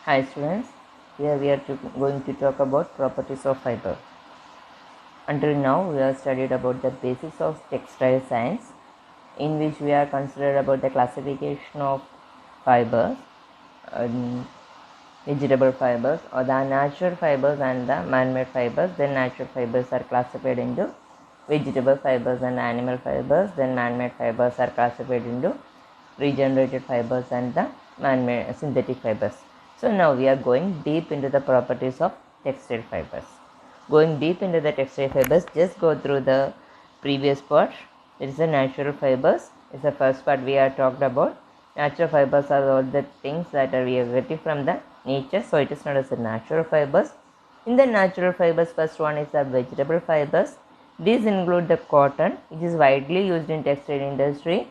Hi students, here we are going to talk about properties of fiber. Until now we have studied about the basics of textile science, in which we are considered about the classification of fibers, vegetable fibers or the natural fibers and the man-made fibers. Then natural fibers are classified into vegetable fibers and animal fibers. Then man-made fibers are classified into regenerated fibers and the man-made synthetic fibers. So now we are going deep into the properties of textile fibers. Going deep into the textile fibers, just go through the previous part. It is the natural fibers. It's the first part we are talked about. Natural fibers are all the things that we are getting from the nature, so it is not as the natural fibers. In the natural fibers, first one is the vegetable fibers. These include the cotton, which is widely used in textile industry,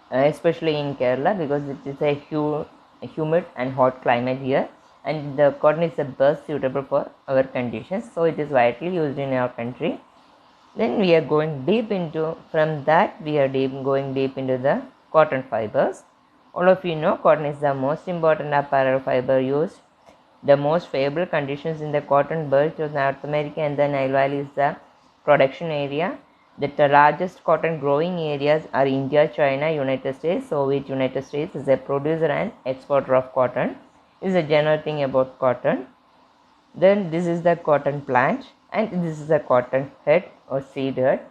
especially in Kerala, because it is a humid and hot climate here, and the cotton is the best suitable for our conditions, so it is widely used in our country. Then we are going deep into, from that we are going deep into the cotton fibers. All of you know cotton is the most important apparel fiber used. The most favorable conditions in the cotton belt of North America and the Nile Valley is the production area. The largest cotton growing areas are India, China, United States. Soviet United States is a producer and exporter of cotton. This is a general thing about cotton. Then this is the cotton plant, and this is the cotton head or seed head,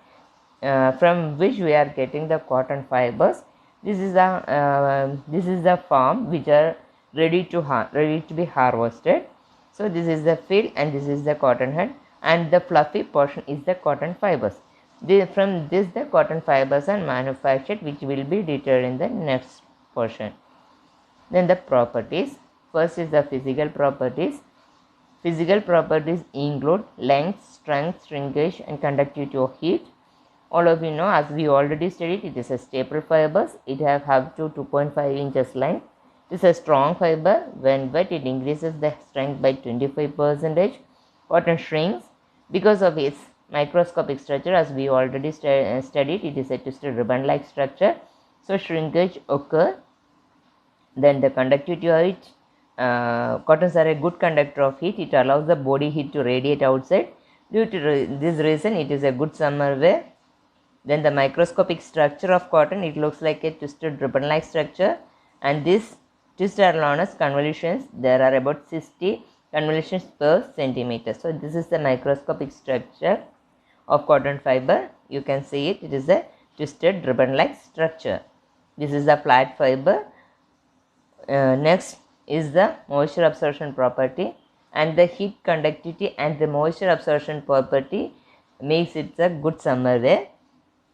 from which we are getting the cotton fibers. This is the farm which are ready to be harvested. So this is the field and this is the cotton head, and the fluffy portion is the cotton fibers. From this the cotton fibers are manufactured, which will be detailed in the next portion. Then the properties. First is the physical properties. Physical properties include length, strength, shrinkage and conductivity of heat. All of you know, as we already studied, it is a staple fibers. It have up to 2.5 inches length. It is a strong fiber. When wet, it increases the strength by 25%. Cotton shrinks because of its microscopic structure. As we already studied, it is a twisted ribbon-like structure. So shrinkage occur. Then the conductivity of it. Cottons are a good conductor of heat. It allows the body heat to radiate outside. Due to this reason, it is a good summer wear. Then the microscopic structure of cotton, it looks like a twisted ribbon-like structure, and this twists are known as convolutions. There are about 60 convolutions per centimeter. So this is the microscopic structure of cotton fiber. You can see it. It is a twisted ribbon-like structure. This is the flat fiber. Next is the moisture absorption property, and the heat conductivity and the moisture absorption property makes it a good summer wear.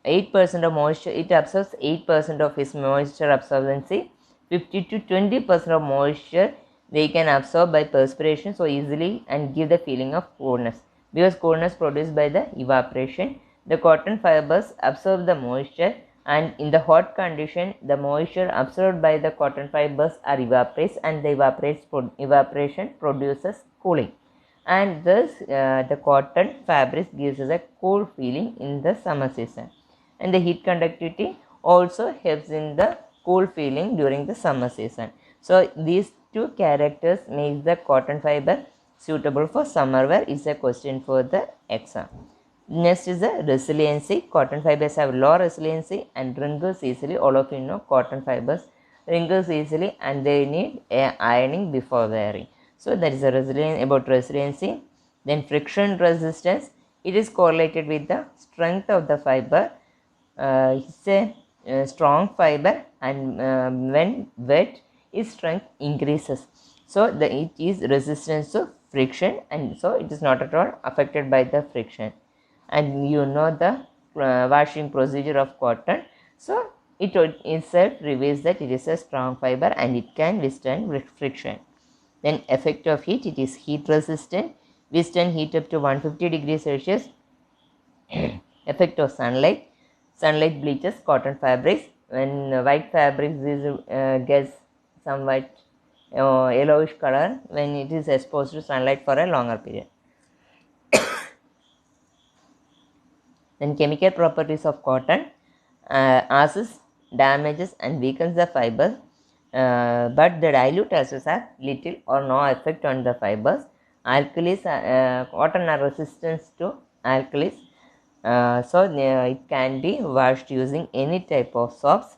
8% of moisture, it absorbs 8% of its moisture absorbency. 50 to 20% of moisture they can absorb by perspiration so easily and give the feeling of coolness, because coolness produced by the evaporation. The cotton fibers absorb the moisture, and in the hot condition the moisture absorbed by the cotton fibers are evaporates, and the evaporation produces cooling, and thus the cotton fabric gives us a cool feeling in the summer season. And the heat conductivity also helps in the cool feeling during the summer season. So these two characters make the cotton fiber suitable for summer wear is a question for the exam. Next is the resiliency. Cotton fibers have low resiliency and wrinkles easily. All of you know cotton fibers wrinkles easily and they need ironing before wearing. So that is a resiliency. Then friction resistance. It is correlated with the strength of the fiber. It's a strong fiber, and when wet, its strength increases. So it is resistant to friction, and so it is not at all affected by the friction. And you know the washing procedure of cotton. So it itself reveals that it is a strong fiber and it can withstand friction. Then effect of heat, it is heat resistant, withstand heat up to 150 degrees Celsius. Effect of sunlight, sunlight bleaches cotton fabrics. When white fabrics gets somewhat yellowish color when it is exposed to sunlight for a longer period. Then chemical properties of cotton, acids damages and weakens the fiber. but the dilute acids have little or no effect on the fibers. Alkalis, cotton are resistant to alkalis, so it can be washed using any type of soaps.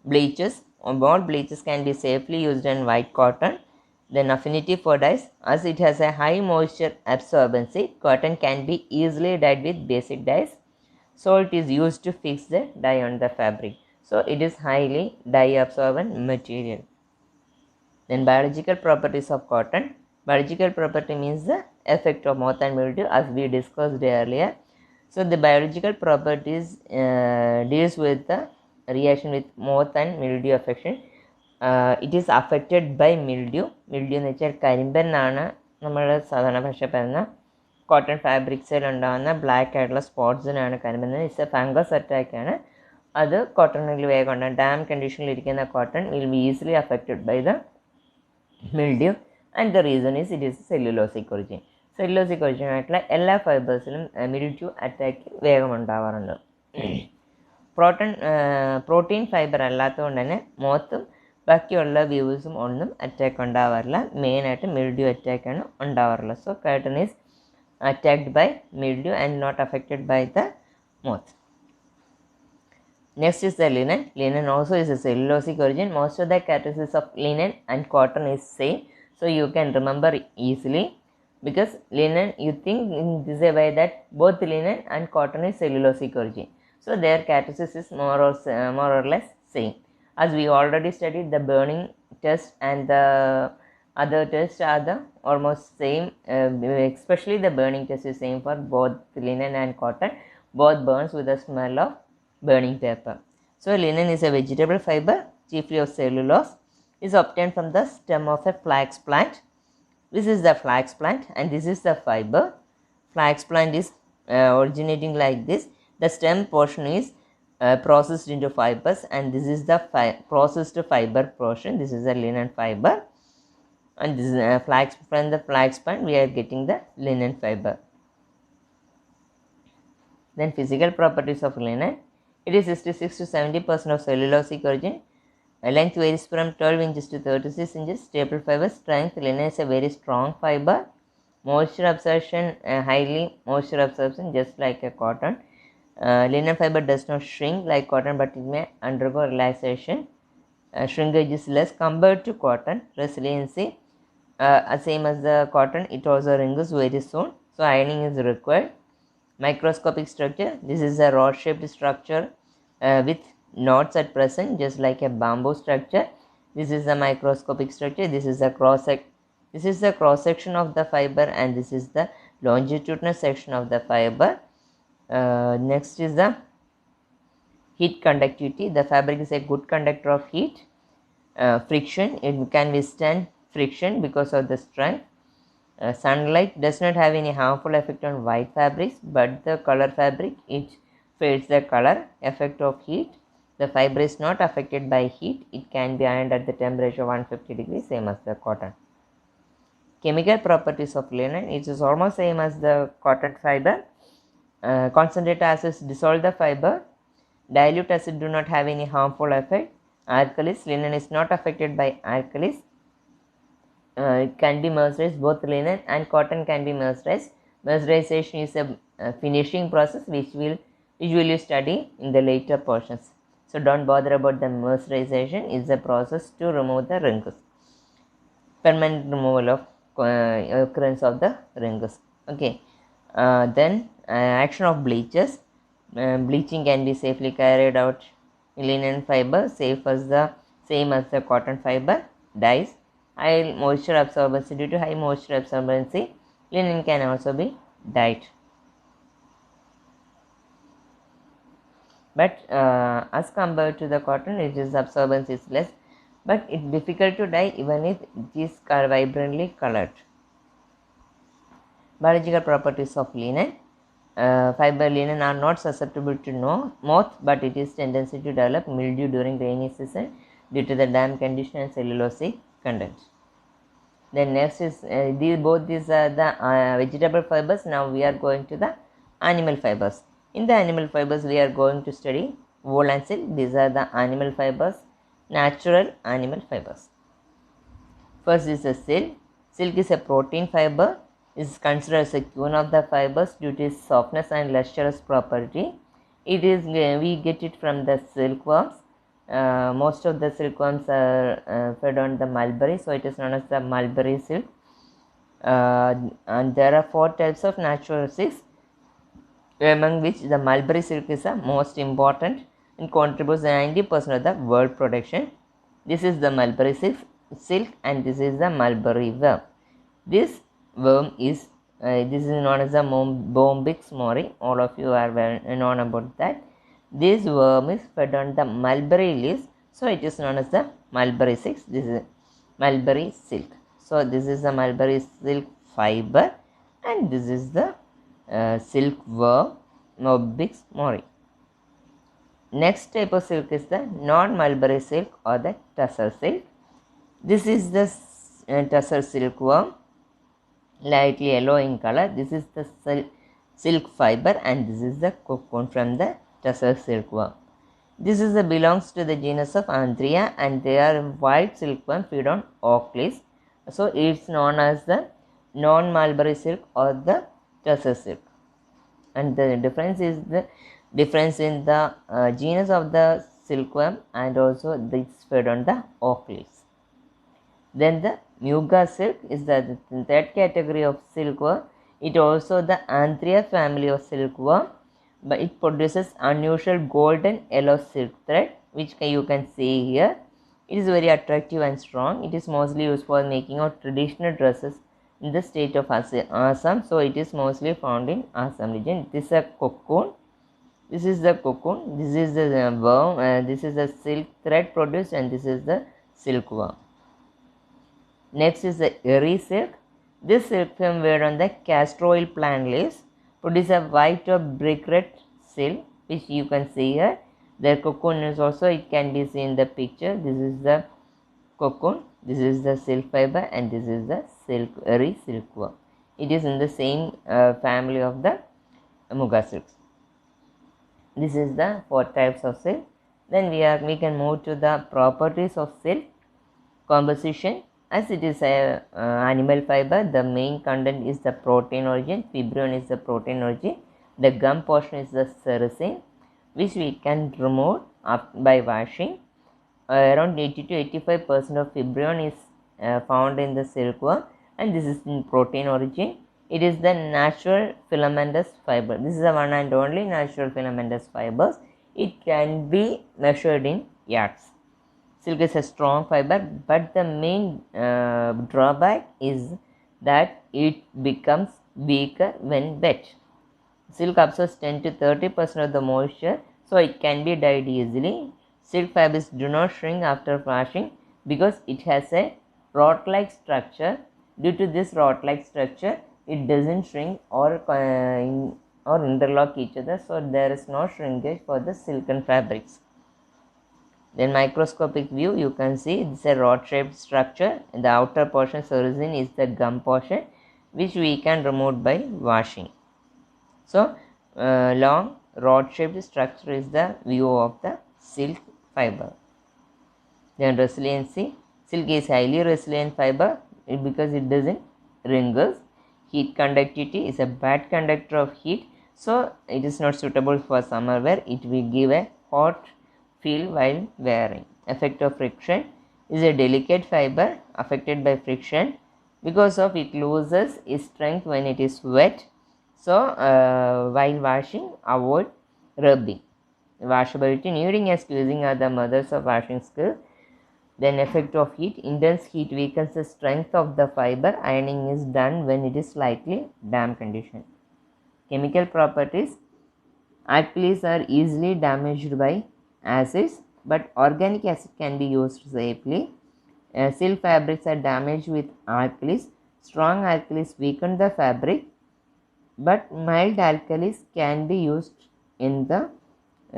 Bleaches, all bleaches can be safely used in white cotton. Then affinity for dyes, as it has a high moisture absorbency, cotton can be easily dyed with basic dyes. Salt is used to fix the dye on the fabric. So it is highly dye absorbent material. Then biological properties of cotton. Biological property means the effect of moth and mildew, as we discussed earlier. So the biological properties deals with the reaction with moth and mildew affection. It is affected by mildew. Mildew എന്ന് വെച്ചാൽ കരിമ്പനാണ് നമ്മൾ സാധാരണ ഭാഷ പറയുന്ന cotton ഫാബ്രിക്സിൽ ഉണ്ടാകുന്ന black ആയിട്ടുള്ള സ്പോട്സിനാണ് കരിമ്പൻ. ഇറ്റ്സ് എ ഫംഗസ് അറ്റാക്കാണ്. അത് കോട്ടണിൽ വേഗം ഉണ്ടാകും. ഡാം കണ്ടീഷനിൽ ഇരിക്കുന്ന cotton will be easily affected by the mildew, and the reason is it is cellulosic origin. Cellulosic origin ആയിട്ടുള്ള എല്ലാ ഫൈബേഴ്സിലും മിൽഡ്യൂ അറ്റാക്ക് വേഗം ഉണ്ടാവാറുണ്ട്. പ്രോട്ടീൻ ഫൈബർ അല്ലാത്തതുകൊണ്ട് തന്നെ മോത്തും ബാക്കിയുള്ള വ്യൂസും ഒന്നും അറ്റാക്ക് ഉണ്ടാവാറില്ല. മെയിനായിട്ട് മിൽഡ്യൂ അറ്റാക്കാണ് ഉണ്ടാവാറുള്ളത്. So curtain is attacked by mildew and not affected by the moth. Next is the linen. Linen also is a cellulosic origin. Most of the characteristics of linen and cotton is same, so you can remember easily, because linen, you think in this way that both linen and cotton is cellulosic origin, so their characteristics is more or less same. As we already studied, the burning test and the other tests are the almost same, especially the burning test is same for both linen and cotton. Both burns with the smell of burning paper. So linen is a vegetable fiber, chiefly of cellulose, is obtained from the stem of a flax plant. This is the flax plant and this is the fiber. Flax plant is originating like this. The stem portion is processed into fibers, and this is the processed fiber portion. This is the linen fiber, and this is flax. From the flax plant we are getting the linen fiber. Then physical properties of linen. It is 66 to 70% of cellulosic origin. Length varies from 12 inches to 36 inches. Staple fiber strength. Linen is a very strong fiber. Moisture absorption, highly moisture absorption, just like a cotton. Linen fiber does not shrink like cotton, but it may undergo relaxation. Shrinkage is less compared to cotton. Resiliency, same as the cotton, it also wrinkles very soon, so ironing is required. Microscopic structure. This is a rod shaped structure with knots at present, just like a bamboo structure. This is the microscopic structure. This is the cross section of the fiber, and this is the longitudinal section of the fiber. Next is the heat conductivity. The fabric is a good conductor of heat. Friction, it can withstand friction because of the strength. Sunlight does not have any harmful effect on white fabrics, but the color fabric, it fades the color. Effect of heat. The fiber is not affected by heat. It can be ironed at the temperature 150 degrees, same as the cotton. Chemical properties of linen. It is almost same as the cotton fiber. Concentrated acids dissolve the fiber. Dilute acid do not have any harmful effect. Alkalis. Linen is not affected by alkalis. It can be mercerized. Both linen and cotton can be mercerized. Mercerization is a finishing process which will study in the later portions. So don't bother about the mercerization. It's a process to remove the wrinkles. Permanent removal of occurrence of the wrinkles. Okay. Then action of bleaches. Bleaching can be safely carried out in linen fiber, same as the cotton fiber. Dyes. High moisture absorbency. Due to high moisture absorbency, linen can also be dyed. But as compared to the cotton, its absorbance is less, but it's difficult to dye even if it is vibrantly colored. Biological properties of linen. Fiber linen are not susceptible to moth, but it is tendency to develop mildew during rainy season due to the damp condition and cellulosic content. Then next is both these are the vegetable fibers. Now we are going to the animal fibers. In the animal fibers we are going to study wool and silk. These are the animal fibers. natural animal fibers. First is the silk. Silk is a protein fiber. It is considered as a queen of the fibers due to its softness and lustrous property. It is we get it from the silkworms. Most of the silkworms are fed on the mulberry, so it is known as the mulberry silk. And there are 4 types of natural silks, among which the mulberry silk is the most important and contributes 90% of the world production. This is the mulberry silk and this is the mulberry worm. This worm is this is known as the Bombyx mori. All of you are well known about that. This worm is fed on the mulberry leaves, so it is known as the mulberry silk. This is mulberry silk. So this is the mulberry silk fiber, and this is the silkworm Bombyx mori. Next type of silk is the non-mulberry silk or the tussar silk. This is the tussar silkworm, lightly yellow in color. This is the silk fiber, and this is the cocoon from the tussar silkworm. This is belongs to the genus of Anthrea, and they are white silkworm feed on oak leaves. So it's known as the non-mulberry silk or the tussar silk. And the difference is the difference in the genus of the silkworm, and also this fed on the oak leaves. Then the Muga silk is the third category of silkworm. It also the Anthrea family of silkworm, but it produces unusual golden yellow silk thread, which you can see here. It is very attractive and strong. It is mostly used for making of traditional dresses in the state of Assam. So it is mostly found in Assam region. This is a cocoon. This is the cocoon. This is the worm. This is the silk thread produced, and this is the silkworm. Next is the eri silk. This silkworm wear on the castor oil plant leaves produce a white or brick red silk, which you can see here. The cocoon is also, it can be seen in the picture. This is the cocoon, this is the silk fiber, and this is the eri silkworm. It is in the same family of the Muga silks. This is the 4 types of silk. Then we can move to the properties of silk. Composition. As it is a animal fiber, the main content is the protein origin. Fibrion is the protein origin. The gum portion is the sericin, which we can remove by washing. Around 80 to 85% of fibrion is found in the silkworm, and this is in protein origin. It is the natural filamentous fiber. This is the one and only natural filamentous fibers. It can be measured in yards. Silk is a strong fiber, but the main drawback is that it becomes weaker when wet. Silk absorbs 10 to 30% of the moisture, so it can be dyed easily. Silk fibers do not shrink after washing because it has a rod-like structure. Due to this rod-like structure, it doesn't shrink or interlock each other, so there is no shrinkage for the silken fabrics. Then microscopic view, you can see it's a rod-shaped structure. The outer portion sericin is the gum portion, which we can remove by washing. So long rod-shaped structure is the view of the silk fiber. Then resiliency. Silk is highly resilient fiber because it doesn't wrinkles. Heat conductivity is a bad conductor of heat, so it is not suitable for summer wear. It will give a hot feel while wearing. Effect of friction is a delicate fiber affected by friction because of it loses its strength when it is wet. So while washing, avoid rubbing. Washability, kneading and squeezing are the mothers of washing skill. Then effect of heat. Intense heat weakens the strength of the fiber. Ironing is done when it is slightly damp condition. Chemical properties. Alkalis are easily damaged by acids, but organic acid can be used safely. Silk fabrics are damaged with alkalis. Strong alkalis weaken the fabric, but mild alkalis can be used in the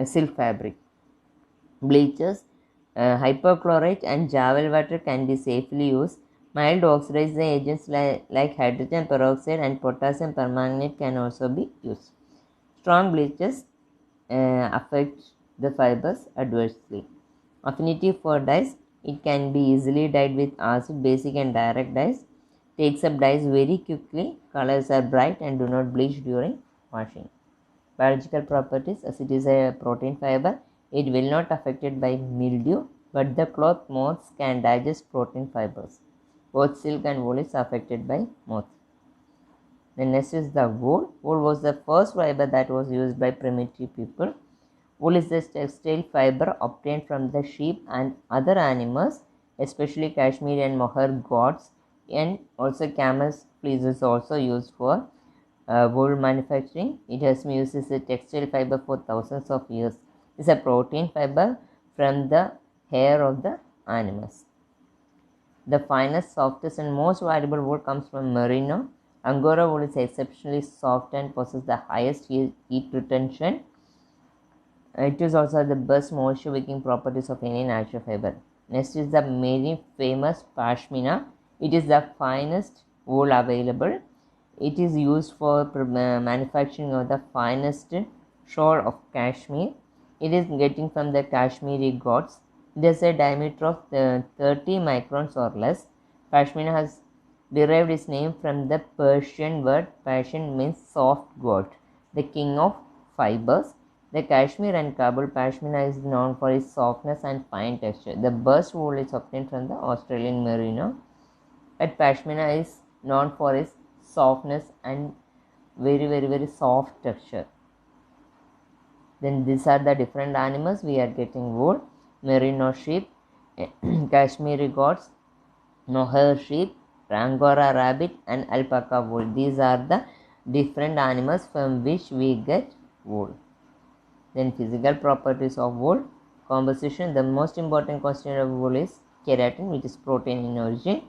silk fabric. Bleachers, hypochlorite and Javel water can be safely used. Mild oxidizing agents like hydrogen peroxide and potassium permanganate can also be used. Strong bleachers affect the fibers adversely. Affinity for dyes, it can be easily dyed with acid, basic and direct dyes. Takes up dyes very quickly, colors are bright and do not bleach during washing. Biological properties, as it is a protein fiber, it will not affected by mildew, but the cloth moths can digest protein fibers. Both silk and wool is affected by moth. The next is the wool. Wool was the first fiber that was used by primitive people. Wool is the textile fiber obtained from the sheep and other animals, especially Kashmiri and mohair goats, and also camel's fleece is also used for wool manufacturing. It has been used as a textile fiber for thousands of years. It's a protein fiber from the hair of the animals. The finest, softest, and most valuable wool comes from merino. Angora wool is exceptionally soft and possesses the highest heat retention. It is also the best moisture wicking properties of any natural fiber. Next is the very famous pashmina. It is the finest wool available. It is used for manufacturing of the finest shawl of Kashmir. It is getting from the Kashmiri goats. It has a diameter of 30 microns or less. Pashmina has derived its name from the Persian word. Persian means soft goat, the king of fibers. The Kashmir and Kabul pashmina is known for its softness and fine texture. The best wool is obtained from the Australian merino. But pashmina is known for its softness and very soft texture. Then these are the different animals we are getting wool: merino sheep, Kashmiri goats, mohair sheep, Angora rabbit, and alpaca wool. These are the different animals from which we get wool. Then physical properties of wool. Composition. The most important constituent of wool is keratin, which is protein in origin.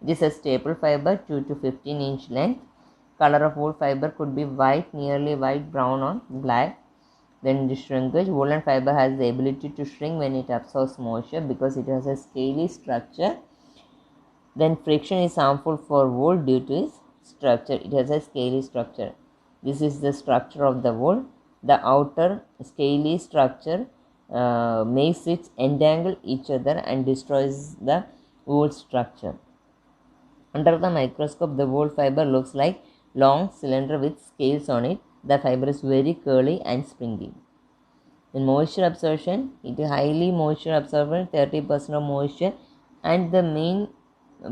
It is a staple fiber, 2 to 15 inch length. Color of wool fiber could be white, nearly white, brown or black. Then the shrinkage. Woolen fiber has the ability to shrink when it absorbs moisture because it has a scaly structure. Then friction is harmful for wool due to its structure. It has a scaly structure. This is the structure of the wool. The outer scaly structure makes it entangle each other and destroys the wool structure. Under the microscope, the wool fiber looks like long cylinder with scales on it. The fiber is very curly and springy. In moisture absorption, it is highly moisture absorbent, 30% of moisture, and the main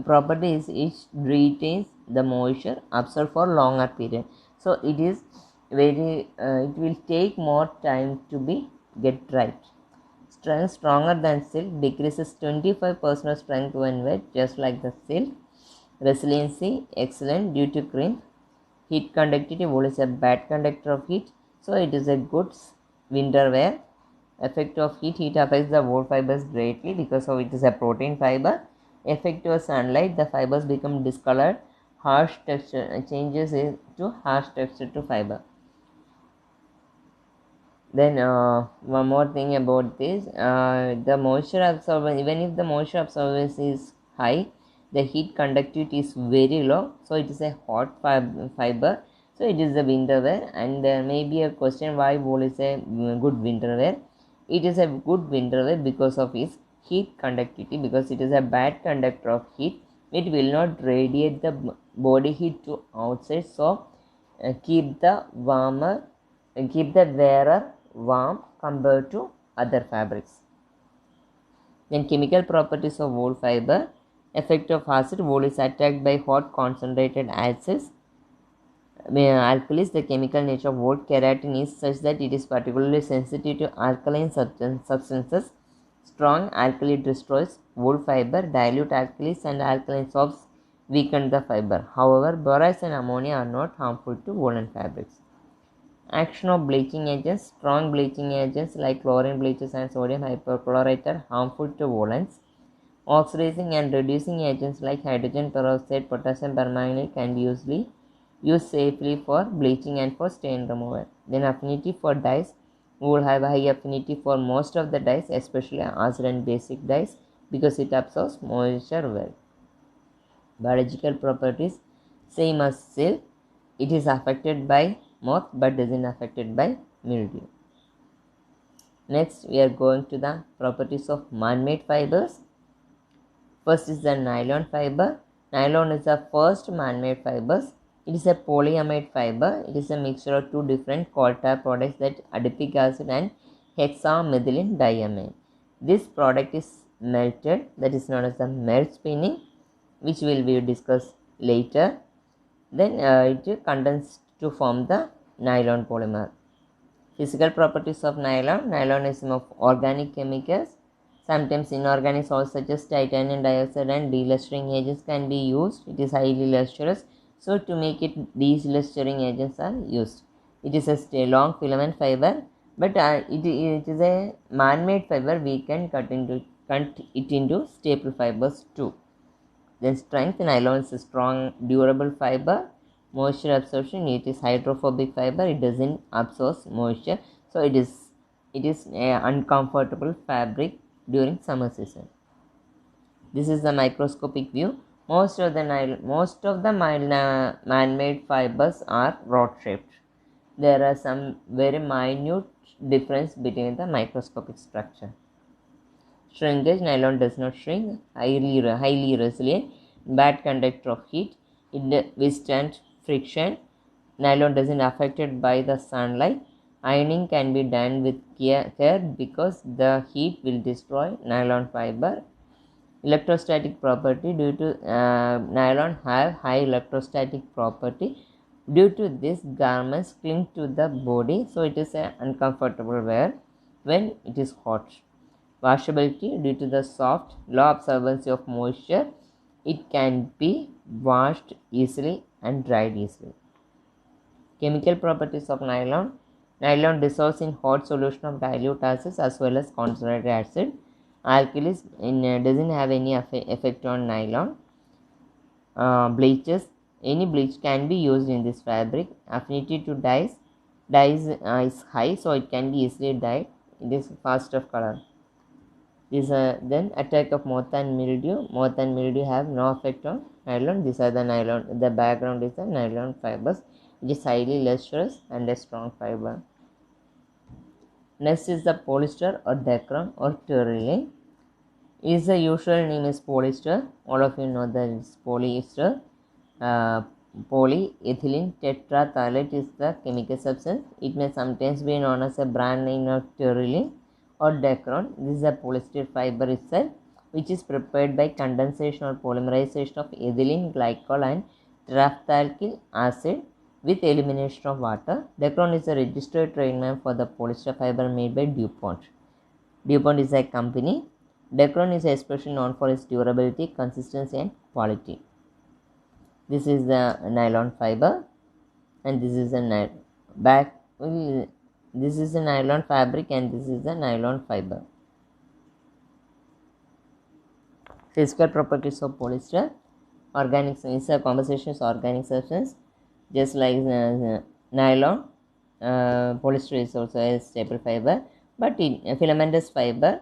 property is it retains the moisture absorbed for longer period. So it is very it will take more time to be get right. Strength stronger than silk, decreases 25% of strength when wet, just like the silk. Resiliency excellent due to crimp. Heat conductivity, wool is a bad conductor of heat, so it is a good winter wear. Effect of heat affects the wool fibers greatly because of it is a protein fiber. Effect of sunlight, the fibers become discolored. Harsh texture changes to harsh texture to fiber. Then one more thing about this, the moisture absorbance, even if the moisture absorbance is high, the heat conductivity is very low, so it is a hot fiber, so it is a winter wear. And there may be a question why wool is a good winter wear. It is a good winter wear because of its heat conductivity, because it is a bad conductor of heat. It will not radiate the body heat to outside, so keep the wearer warm compared to other fabrics. Then chemical properties of wool fiber. Effect of acid. Wool is attacked by hot concentrated acids. Alkalis, the chemical nature of wool. Keratin is such that it is particularly sensitive to alkaline substances. Strong alkali destroys wool fiber. Dilute alkalis and alkaline salts weaken the fiber. However, borax and ammonia are not harmful to woolen fabrics. Action of bleaching agents. Strong bleaching agents like chlorine bleaches and sodium hypochlorite are harmful to woolens. Oxidizing and reducing agents like hydrogen peroxide, potassium permanganate can be used safely for bleaching and for stain removal. Then affinity for dyes. Wool have a high affinity for most of the dyes, especially acid and basic dyes, because it absorbs moisture well. Biological properties. Same as silk. It is affected by moth but isn't affected by mildew. Next, we are going to the properties of man-made fibers. First is the nylon fiber. Nylon is the first man-made fibers. It is a polyamide fiber. It is a mixture of two different coal tar products, that adipic acid and hexamethylene diamine. This product is melted, that is known as the melt spinning, which will be discussed later. Then it condenses to form the nylon polymer. Physical properties of nylon. Nylon is of organic chemicals. Sometimes inorganic salts such as titanium dioxide and delustering agents can be used. It is highly lustrous, so to make it, these lustering agents are used. It is a long filament fiber, but it is a man-made fiber. We can cut it into staple fibers too. Then strength. Nylon is a strong, durable fiber. Moisture absorption. It is hydrophobic fiber. It doesn't absorb moisture, so it is a uncomfortable fabric during summer season. This is the microscopic view. Most of the man-made fibers are rod-shaped. There are some very minute difference between the microscopic structure. Shrinkage. Nylon does not shrink. Highly resilient. Bad conductor of heat. It withstands friction. Nylon doesn't affected by the sunlight. Ironing can be done with care because the heat will destroy nylon fiber. Electrostatic property. Due to nylon have high electrostatic property. Due to this, garments cling to the body, so it is an uncomfortable wear when it is hot. Washability. Due to the soft, low absorbency of moisture, it can be washed easily and dried easily. Chemical properties of nylon. Nylon dissolves in hot solution of dilute acids as well as concentrated acid. Alkalis doesn't have any effect on nylon. Bleaches. Any bleach can be used in this fabric. Affinity to dyes. Dyes is high, so it can be easily dyed. It is fast of color. Then attack of moth and mildew. Moth and mildew have no effect on nylon. These are the nylon. The background is the nylon fibers. It is highly lustrous and a strong fiber. Next is the polyester or Dacron or Terylene. Is the usual name is polyester. All of you know that it's polyester. Polyethylene tetraphthalate is the chemical substance. It may sometimes be known as a brand name of Terylene or Dacron. This is a polyester fiber itself, which is prepared by condensation or polymerization of ethylene glycol and terephthalic acid with elimination of water. Dacron is a registered trademark for the polyester fiber made by DuPont. DuPont is a company. Dacron is especially known for its durability, consistency and quality. This is the nylon fiber, and this is a this is a nylon fabric, and this is the nylon fiber. Physical properties of polyester. Organic is a composition of organic substance, just like nylon. Polyester is also a staple fiber, but in a filamentous fiber,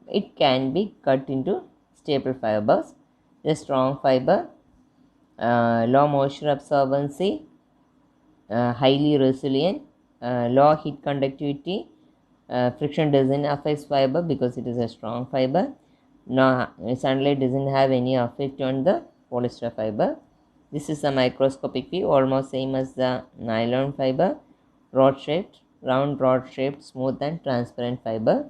it can be cut into staple fibers. A strong fiber. Low moisture absorbency, highly resilient, low heat conductivity, friction doesn't affect fiber because it is a strong fiber. No, sunlight doesn't have any effect on the polyester fiber. This is a microscopic view, almost same as the nylon fiber. Rod shaped, round rod shaped, smooth and transparent fiber.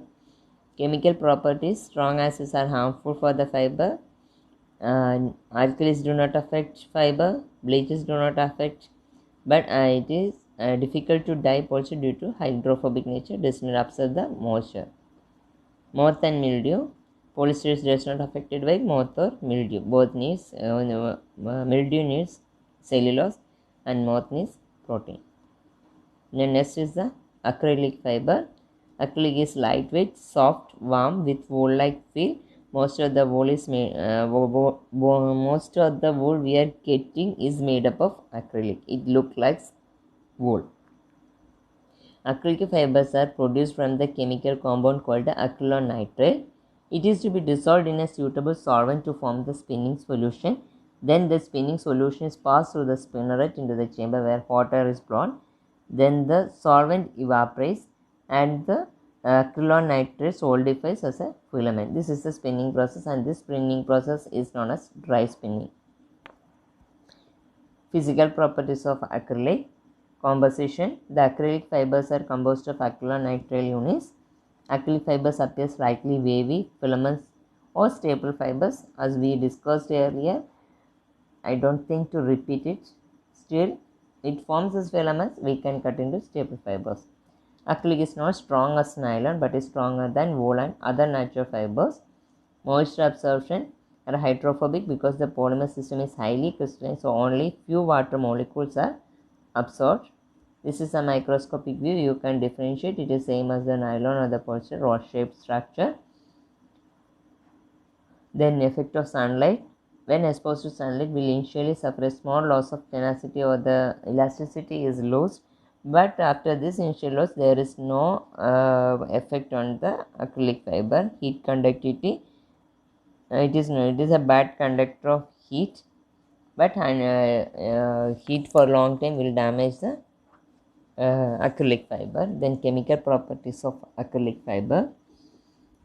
Chemical properties. Strong acids are harmful for the fiber. Alkalis do not affect fiber. Bleaches do not affect, but it is difficult to dye also due to hydrophobic nature, does not absorb the moisture. Moth and mildew. Polyester does not affected by moth or mildew. Both needs mildew needs cellulose and moth needs protein. Then next is the acrylic fiber. Acrylic is lightweight, soft, warm with wool-like feel. Most of the wool is made. Most of the wool we are getting is made up of acrylic. It looks like wool. Acrylic fibers are produced from the chemical compound called the acrylonitrile. It is to be dissolved in a suitable solvent to form the spinning solution. Then the spinning solution is passed through the spinneret into the chamber where hot air is blown. Then the solvent evaporates and the acrylonitrile solidifies as a filament. This is the spinning process, and this spinning process is known as dry spinning. Physical properties of acrylic. Composition. The acrylic fibers are composed of acrylonitrile units. Acrylic fibers appear slightly wavy, filaments or staple fibers, as we discussed earlier. I don't think to repeat it. Still, it forms as filaments. We can cut into staple fibers. Acrylic is not strong as nylon but is stronger than wool and other natural fibers. Moisture absorption are hydrophobic because the polymer system is highly crystalline, so only few water molecules are absorbed. This is a microscopic view. You can differentiate. It is same as the nylon or the polyester rod-shaped structure. Then effect of sunlight. When exposed to sunlight, will initially suffer a small loss of tenacity or the elasticity is lost. But after this initial loss, there is no effect on the acrylic fiber. Heat conductivity. It is a bad conductor of heat, but heat for long time will damage the acrylic fiber. Then chemical properties of acrylic fiber.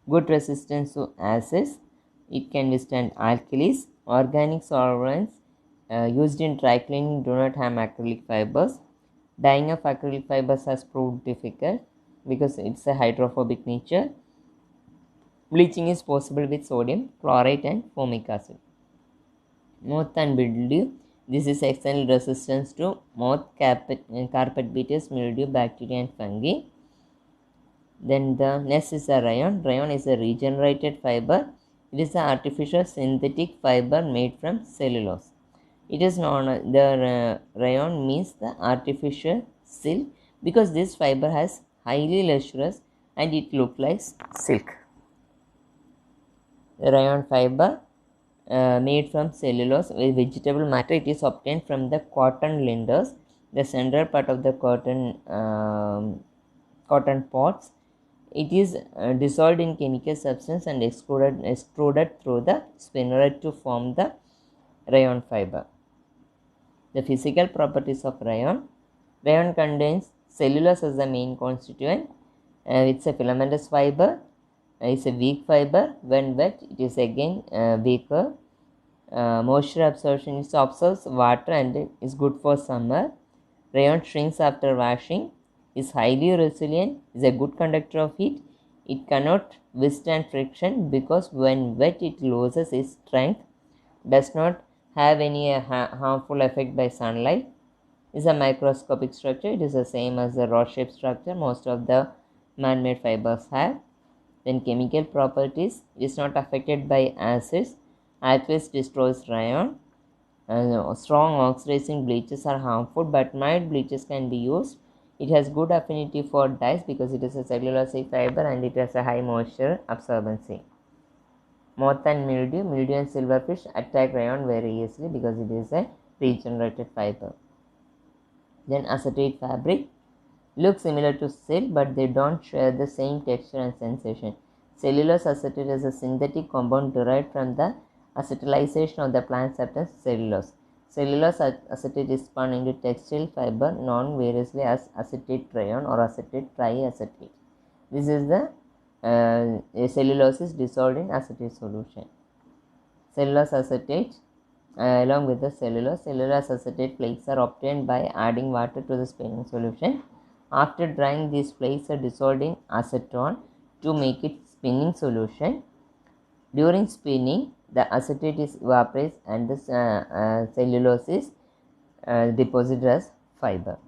Good resistance to acids. It can withstand alkalis. Organic solvents used in dry cleaning do not harm acrylic fibers. Dyeing of acrylic fibers has proved difficult because it's a hydrophobic nature. Bleaching is possible with sodium chloride and formic acid. Moth and mildew. This is excellent resistance to moth, carpet beetles, mildew, bacteria and fungi. Then the next is a rayon. Rayon is a regenerated fiber. It is an artificial synthetic fiber made from cellulose. It is known the rayon means the artificial silk because this fiber has highly lustrous and it looks like silk. The rayon fiber made from cellulose with vegetable matter. It is obtained from the cotton linders, the central part of the cotton pods. It is dissolved in chemical substance and extruded through the spinneret to form the rayon fiber. The physical properties of rayon. Rayon contains cellulose as the main constituent. It's a filamentous fiber. It's a weak fiber. When wet, it is again weaker. Moisture absorption, it absorbs water and is good for summer. Rayon shrinks after washing. Is highly resilient. Is a good conductor of heat. It cannot withstand friction because when wet it loses its strength. Does not have any harmful effect by sunlight. Is a microscopic structure. It is the same as the rod-shaped structure most of the man-made fibers have. Then chemical properties. It is not affected by acids. Alkalis destroys rayon. Strong oxidizing bleaches are harmful, but mild bleaches can be used. It has good affinity for dyes because it is a cellulosic fiber and it has a high moisture absorbency. Moth and mildew. Mildew and silverfish attack rayon very easily because it is a regenerated fiber. Then acetate fabric. Look similar to silk, but they don't share the same texture and sensation. Cellulose acetate is a synthetic compound derived from the acetylization of the plant substance cellulose. Cellulose acetate is spun into textile fiber known variously as acetate rayon or acetate triacetate. This is the cellulose is dissolved in acetate solution. Cellulose acetate along with the cellulose acetate flakes are obtained by adding water to the spinning solution. After drying, these flakes are dissolved in acetone to make it spinning solution. During spinning, the acetate is evaporates and the cellulose is deposited as fiber.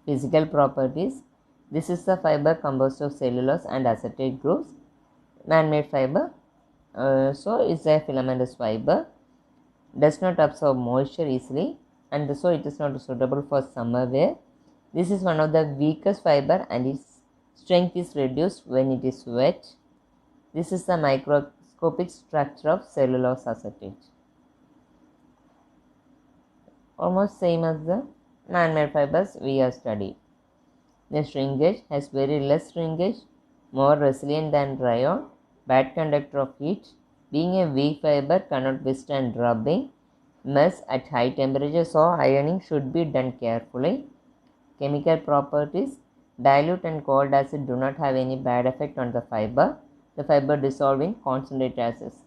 Physical properties. This is the fiber composed of cellulose and acetate groups. Man-made fiber. So it's a filamentous fiber. Does not absorb moisture easily and so it is not suitable for summer wear. This is one of the weakest fiber and its strength is reduced when it is wet. This is the microscopic structure of cellulose acetate. Almost same as the man-made fibers we have studied. The shrinkage has very less shrinkage, more resilient than rayon, bad conductor of heat. Being a weak fiber cannot withstand rubbing, melts at high temperature, so ironing should be done carefully. Chemical properties. Dilute and cold acid do not have any bad effect on the fiber. The fiber dissolve in concentrated acids.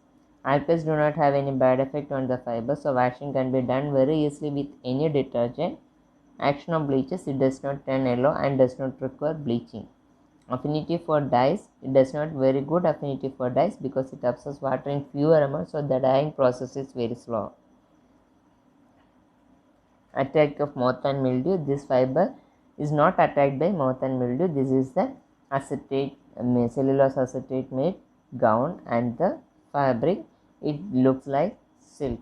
Alkalis do not have any bad effect on the fiber, so washing can be done very easily with any detergent. Action of bleaches, it does not turn yellow and does not require bleaching. Affinity for dyes, it does not very good affinity for dyes because it absorbs water in fewer amounts, so the dyeing process is very slow. Attack of moth and mildew, this fiber is not attacked by moth and mildew. This is the acetate, cellulose acetate made gown, and the fabric, it looks like silk.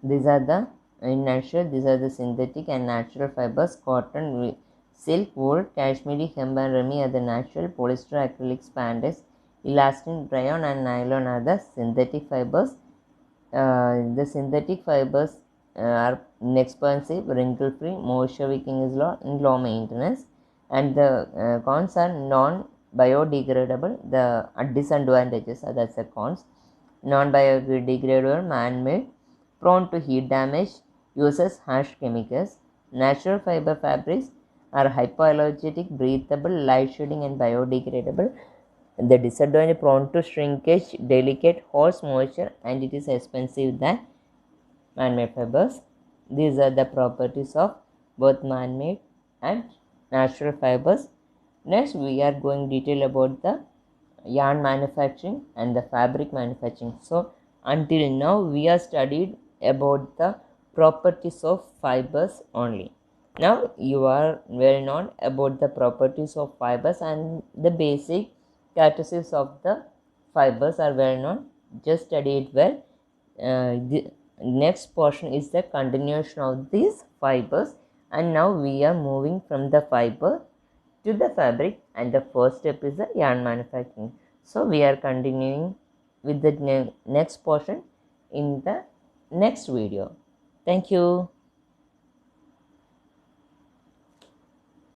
These are the, in nutshell, these are the synthetic and natural fibers. Cotton, silk, wool, Kashmiri, hemp and rami are the natural. Polyester, acrylic, spandex, elastin, rayon and nylon are the synthetic fibers. The synthetic fibers are inexpensive, wrinkle-free, moisture-wicking is low, and low maintenance, and the cons are non-biodegradable. The disadvantages are, that's the cons. Non-biodegradable, man-made, prone to heat damage, uses harsh chemicals. Natural fiber fabrics are hypoallergenic, breathable, light shielding and biodegradable. The disadvantage, prone to shrinkage, delicate, holds moisture, and it is expensive than man-made fibers. These are the properties of both man-made and natural fibers. Next, we are going detail about the yarn manufacturing and the fabric manufacturing. So, until now, we have studied about the properties of fibers only. Now, you are well known about the properties of fibers, and the basic characteristics of the fibers are well known. Just study it well. The next portion is the continuation of these fibers, and now we are moving from the fiber to the fabric, and the first step is the yarn manufacturing. So we are continuing with the next portion in the next video. Thank you.